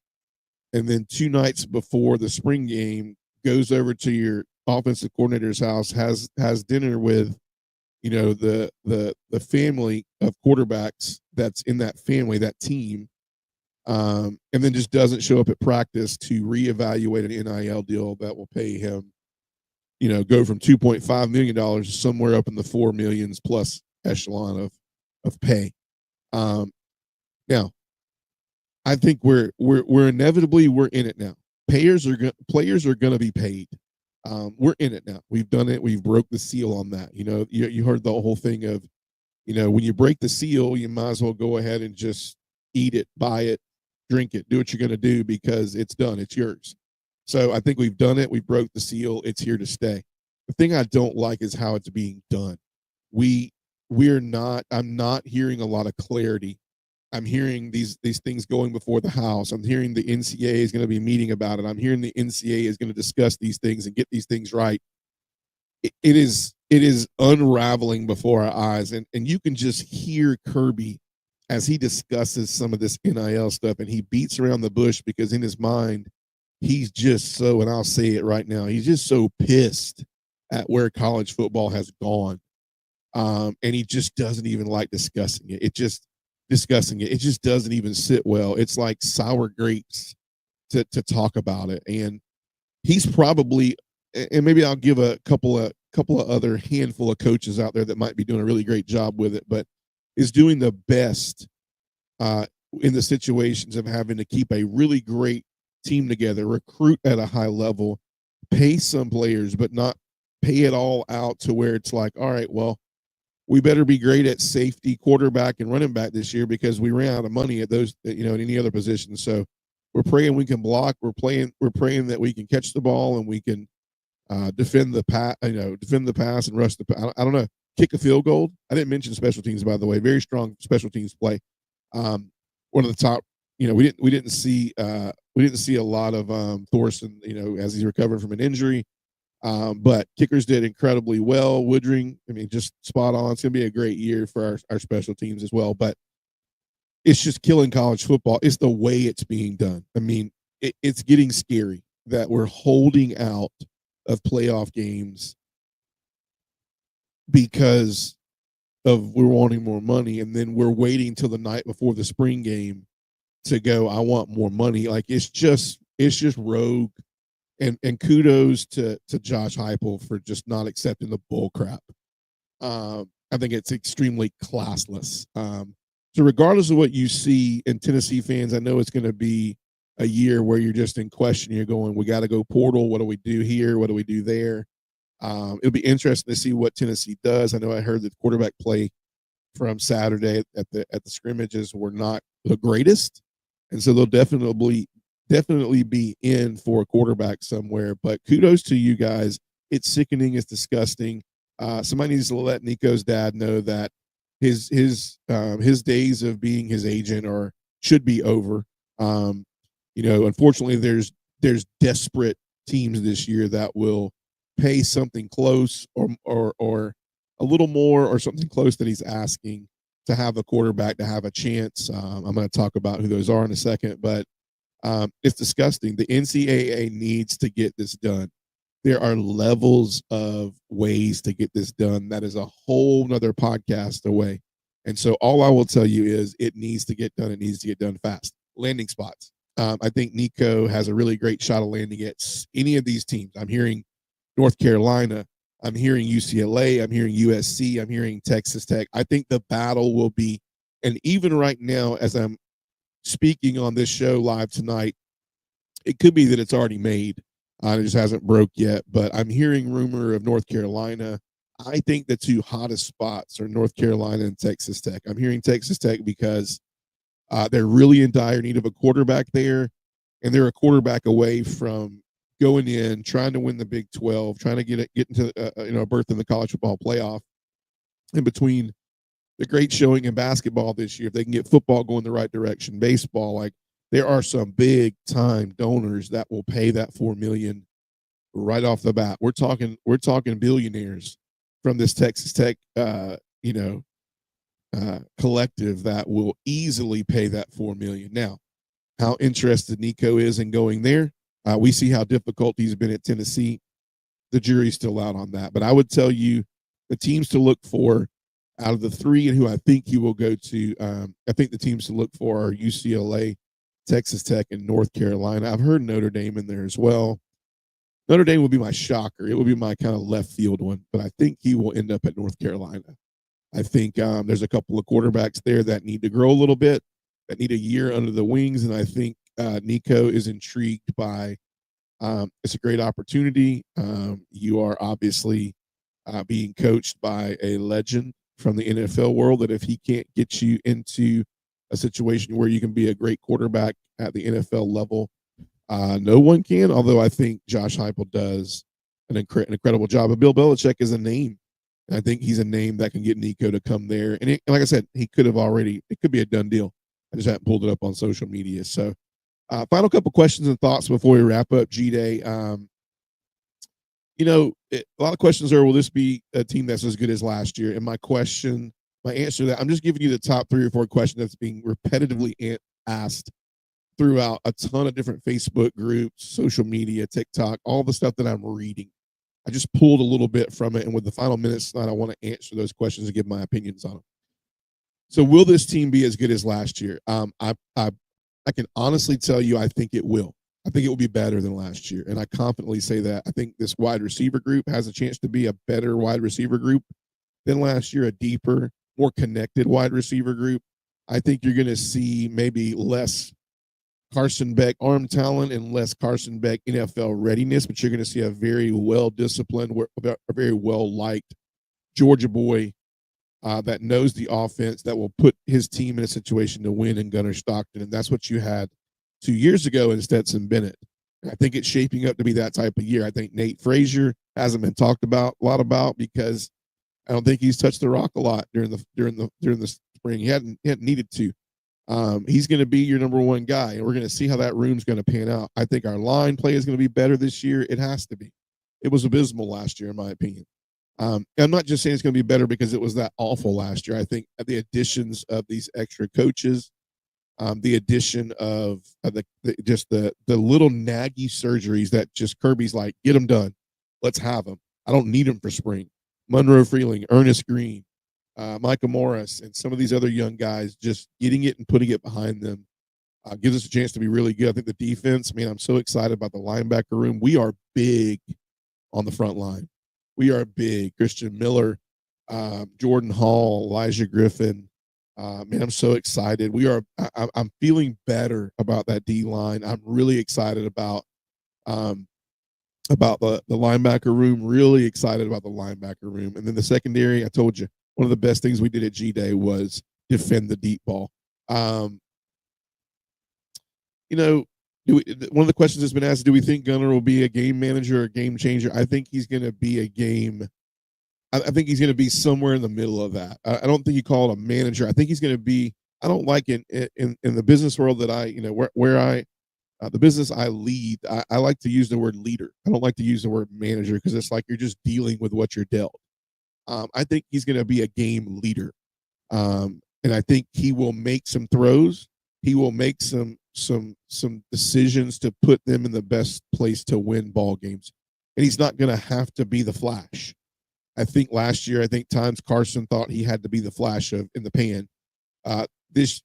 and then 2 nights before the spring game goes over to your offensive coordinator's house, has dinner with, the family of quarterbacks that's in that family, that team, and then just doesn't show up at practice to reevaluate an NIL deal that will pay him, go from $2.5 million to somewhere up in the $4 million plus echelon of pay. Now, I think we're inevitably in it now. Players are going to be paid. We're in it now. We've done it. We've broke the seal on that. You heard the whole thing of, when you break the seal, you might as well go ahead and just eat it, buy it, drink it, do what you're going to do, because it's done. It's yours. So I think we've done it. We broke the seal. It's here to stay. The thing I don't like is how it's being done. I'm not hearing a lot of clarity. I'm hearing these things going before the House. I'm hearing the NCAA is going to be meeting about it. I'm hearing the NCAA is going to discuss these things and get these things right. It is unraveling before our eyes. And you can just hear Kirby as he discusses some of this NIL stuff, and he beats around the bush because in his mind, he's just so, and I'll say it right now, he's just so pissed at where college football has gone. And he just doesn't even like discussing it. It just doesn't even sit well. It's like sour grapes to talk about it. And he's probably, and maybe I'll give a couple of other handful of coaches out there that might be doing a really great job with it, but is doing the best in the situations of having to keep a really great team together, recruit at a high level, pay some players, but not pay it all out to where it's like, all right, well, we better be great at safety, quarterback, and running back this year because we ran out of money at those, at any other position. So we're praying we can block. We're praying that we can catch the ball and we can defend the pass and rush the. I don't know, kick a field goal. I didn't mention special teams, by the way. Very strong special teams play. One of the top. We didn't see a lot of Thorson, as he's recovering from an injury. But kickers did incredibly well. Woodring, just spot on. It's going to be a great year for our special teams as well. But it's just killing college football. It's the way it's being done. It's getting scary that we're holding out of playoff games because of we're wanting more money, and then we're waiting till the night before the spring game to go, I want more money. Like it's just rogue. And kudos to Josh Heupel for just not accepting the bull crap. I think it's extremely classless. So regardless of what you see in Tennessee fans, I know it's going to be a year where you're just in question. You're going, we got to go portal. What do we do here? What do we do there? It'll be interesting to see what Tennessee does. I know I heard that quarterback play from Saturday at the scrimmages were not the greatest, and so they'll definitely be in for a quarterback somewhere. But kudos to you guys. It's sickening. It's disgusting. Somebody needs to let Nico's dad know that his days of being his agent should be over. Unfortunately, there's desperate teams this year that will pay something close or a little more or something close that he's asking to have a quarterback to have a chance. I'm going to talk about who those are in a second, but it's disgusting. The NCAA needs to get this done. There are levels of ways to get this done. That is a whole nother podcast away. And so all I will tell you is it needs to get done. It needs to get done fast. Landing spots. I think Nico has a really great shot of landing at any of these teams. I'm hearing North Carolina. I'm hearing UCLA. I'm hearing USC. I'm hearing Texas Tech. I think the battle will be, and even right now, as I'm speaking on this show live tonight, it could be that it's already made. It just hasn't broke yet, but I'm hearing rumor of North Carolina. I think the two hottest spots are North Carolina and Texas Tech. I'm hearing Texas Tech because they're really in dire need of a quarterback there, and they're a quarterback away from going in, trying to win the Big 12, trying to get into a berth in the college football playoff. In between the great showing in basketball this year, if they can get football going the right direction, baseball, like there are some big time donors that will pay that $4 million right off the bat. We're talking billionaires from this Texas Tech, collective that will easily pay that $4 million. Now, how interested Nico is in going there, we see how difficult he's been at Tennessee. The jury's still out on that, but I would tell you the teams to look for out of the three and who I think he will go to. I think the teams to look for are UCLA, Texas Tech, and North Carolina. I've heard Notre Dame in there as well. Notre Dame will be my shocker. It will be my kind of left field one, but I think he will end up at North Carolina. I think there's a couple of quarterbacks there that need to grow a little bit, that need a year under the wings, and I think Nico is intrigued by. It's a great opportunity. You are obviously being coached by a legend from the NFL world that if he can't get you into a situation where you can be a great quarterback at the NFL level, no one can, although I think Josh Heupel does an incredible job. But Bill Belichick is a name, and I think he's a name that can get Nico to come there. And like I said, it could be a done deal. I just haven't pulled it up on social media. So final couple questions and thoughts before we wrap up G-Day. A lot of questions are, will this be a team that's as good as last year? And my answer to that, I'm just giving you the top 3 or 4 questions that's being repetitively asked throughout a ton of different Facebook groups, social media, TikTok, all the stuff that I'm reading. I just pulled a little bit from it, and with the final minutes tonight, I want to answer those questions and give my opinions on them. So, will this team be as good as last year? I can honestly tell you, I think it will. I think it will be better than last year, and I confidently say that. I think this wide receiver group has a chance to be a better wide receiver group than last year, a deeper, more connected wide receiver group. I think you're going to see maybe less Carson Beck arm talent and less Carson Beck NFL readiness, but you're going to see a very well-disciplined, a very well-liked Georgia boy that knows the offense, that will put his team in a situation to win in Gunnar Stockton, and that's what you had 2 years ago in Stetson Bennett. And I think it's shaping up to be that type of year. I think Nate Frazier hasn't been talked about a lot about because I don't think he's touched the rock a lot during the spring. He hadn't needed to. He's going to be your number one guy, and we're going to see how that room's going to pan out. I think our line play is going to be better this year. It has to be. It was abysmal last year, in my opinion. I'm not just saying it's going to be better because it was that awful last year. I think the additions of these extra coaches, the addition of the little naggy surgeries that just Kirby's like, get them done. Let's have them. I don't need them for spring. Monroe Freeling, Ernest Green, Micah Morris, and some of these other young guys, just getting it and putting it behind them gives us a chance to be really good. I think the defense, man, I'm so excited about the linebacker room. We are big on the front line. We are big. Christian Miller, Jordan Hall, Elijah Griffin. Man, I'm so excited. I'm feeling better about that D line. I'm really excited about the linebacker room. Really excited about the linebacker room. And then the secondary, I told you, one of the best things we did at G-Day was defend the deep ball. One of the questions that's been asked, do we think Gunnar will be a game manager or a game changer? I think he's going to be I think he's going to be somewhere in the middle of that. I don't think you call it a manager. I think he's going to be, I don't like in the business world that the business I lead, I like to use the word leader. I don't like to use the word manager because it's like you're just dealing with what you're dealt. I think he's going to be a game leader. And I think he will make some throws. He will make some decisions to put them in the best place to win ball games. And he's not going to have to be the Flash. I think last year, I think times Carson thought he had to be the flash of in the pan. This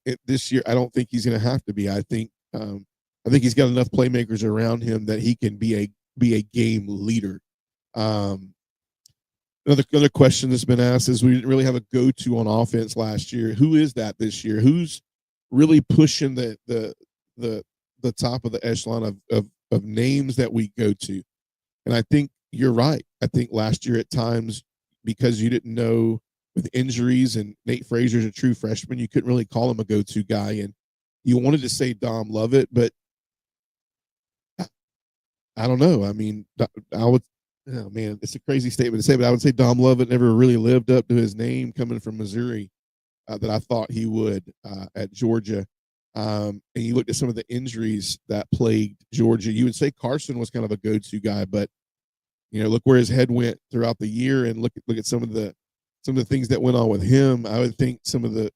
year, I don't think he's going to have to be. I think he's got enough playmakers around him that he can be a game leader. Um, another question that's been asked is we didn't really have a go-to on offense last year. Who is that this year? Who's really pushing the top of the echelon of names that we go to? And I think you're right. I think last year at times, because you didn't know with injuries and Nate Frazier's a true freshman, you couldn't really call him a go-to guy. And you wanted to say Dom Lovett, but I don't know. I mean, I would, oh man, it's a crazy statement to say, but I would say Dom Lovett never really lived up to his name coming from Missouri that I thought he would at Georgia. And you looked at some of the injuries that plagued Georgia. You would say Carson was kind of a go-to guy, but look where his head went throughout the year, and look at some of the things that went on with him. I would think some of the,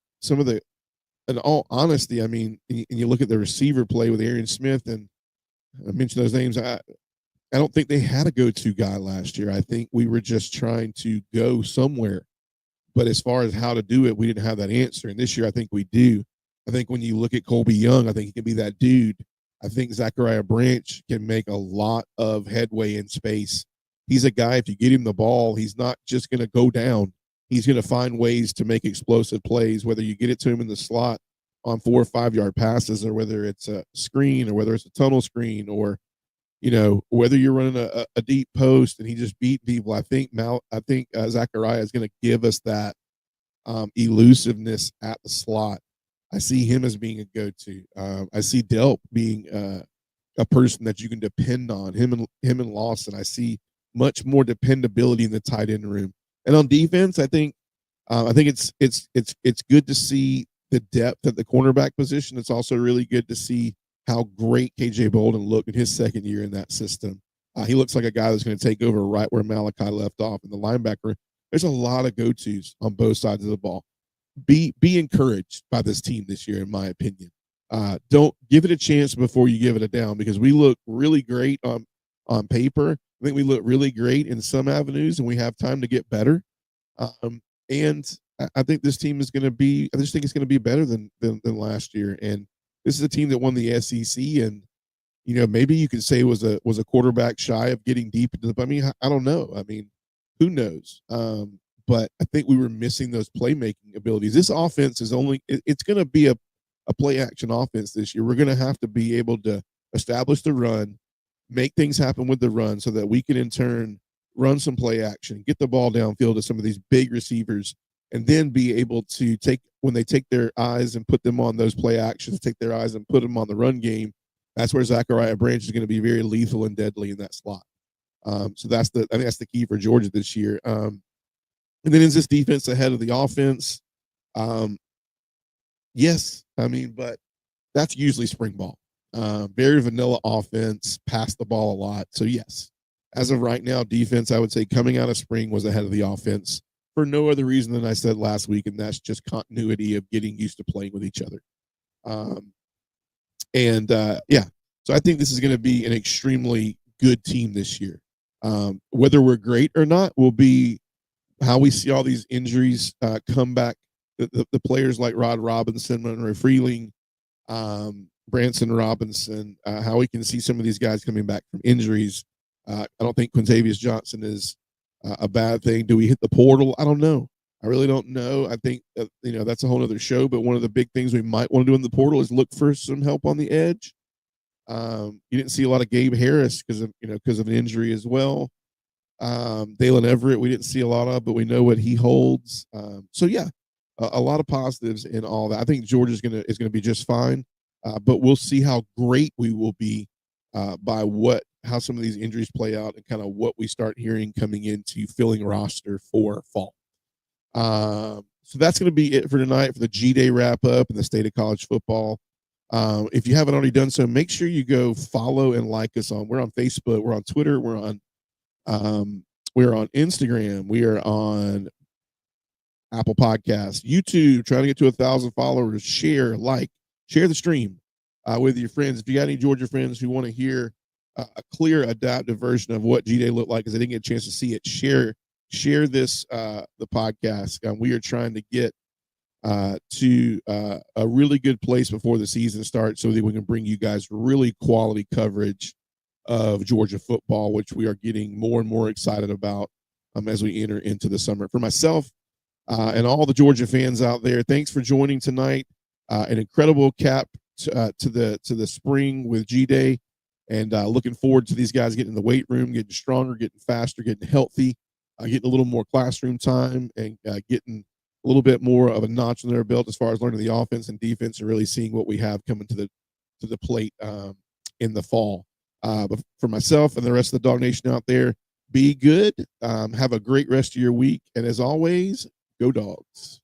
in all honesty, I mean, and you look at the receiver play with Arian Smith, and I mentioned those names. I don't think they had a go-to guy last year. I think we were just trying to go somewhere, but as far as how to do it, we didn't have that answer. And this year, I think we do. I think when you look at Colby Young, I think he can be that dude. I think Zachariah Branch can make a lot of headway in space. He's a guy, if you get him the ball, he's not just going to go down. He's going to find ways to make explosive plays, whether you get it to him in the slot on 4 or 5 yard passes, or whether it's a screen, or whether it's a tunnel screen, or whether you're running a deep post and he just beat people. I think Zachariah is going to give us that elusiveness at the slot. I see him as being a go-to. I see Delp being a person that you can depend on. Him and Lawson. I see much more dependability in the tight end room. And on defense, I think it's good to see the depth at the cornerback position. It's also really good to see how great KJ Bolden looked in his second year in that system. He looks like a guy that's going to take over right where Malachi left off in the linebacker. There's a lot of go-tos on both sides of the ball. Be encouraged by this team this year, in my opinion. Don't give it a chance before you give it a down, because we look really great on paper. I think we look really great in some avenues, and we have time to get better. And I think this team is going to be. I just think it's going to be better than last year. And this is a team that won the SEC, and maybe you could say was a quarterback shy of getting deep into the. I mean, I don't know. I mean, who knows? But I think we were missing those playmaking abilities. This offense is it's going to be a play action offense this year. We're going to have to be able to establish the run, make things happen with the run, so that we can in turn run some play action, get the ball downfield to some of these big receivers, and then be able to when they take their eyes and put them on those play actions, take their eyes and put them on the run game. That's where Zachariah Branch is going to be very lethal and deadly in that slot. So I think that's the key for Georgia this year. And then is this defense ahead of the offense? Yes. I mean, but that's usually spring ball. Very vanilla offense, pass the ball a lot. So, yes, as of right now, defense, I would say coming out of spring was ahead of the offense for no other reason than I said last week, and that's just continuity of getting used to playing with each other. So I think this is going to be an extremely good team this year. Whether we're great or not will be how we see all these injuries come back. The players like Rod Robinson, Monroe Freeling, Branson Robinson, how we can see some of these guys coming back from injuries. I don't think Quintavious Johnson is a bad thing. Do we hit the portal? I don't know. I really don't know. I think that's a whole other show. But one of the big things we might want to do in the portal is look for some help on the edge. You didn't see a lot of Gabe Harris because of an injury as well. Dalen Everett, we didn't see a lot of, but we know what he holds. A lot of positives in all that. I think Georgia is gonna be just fine, but we'll see how great we will be by how some of these injuries play out and kind of what we start hearing coming into filling roster for fall. So that's going to be it for tonight for the G-Day wrap up and the state of college football. If you haven't already done so, make sure you go follow and like us we're on Facebook, we're on Twitter, we're on Instagram, we are on Apple Podcasts, YouTube, trying to get to 1,000 followers. Share the stream with your friends. If you got any Georgia friends who want to hear a clear, adaptive version of what G-Day looked like because they didn't get a chance to see it, share share this the podcast. We are trying to get to a really good place before the season starts so that we can bring you guys really quality coverage of Georgia football, which we are getting more and more excited about as we enter into the summer. For myself and all the Georgia fans out there, thanks for joining tonight. An incredible cap to the spring with G-Day, and looking forward to these guys getting in the weight room, getting stronger, getting faster, getting healthy, getting a little more classroom time, and getting a little bit more of a notch on their belt as far as learning the offense and defense, and really seeing what we have coming to the plate in the fall. But for myself and the rest of the Dog Nation out there, be good. Have a great rest of your week, and as always, go Dogs.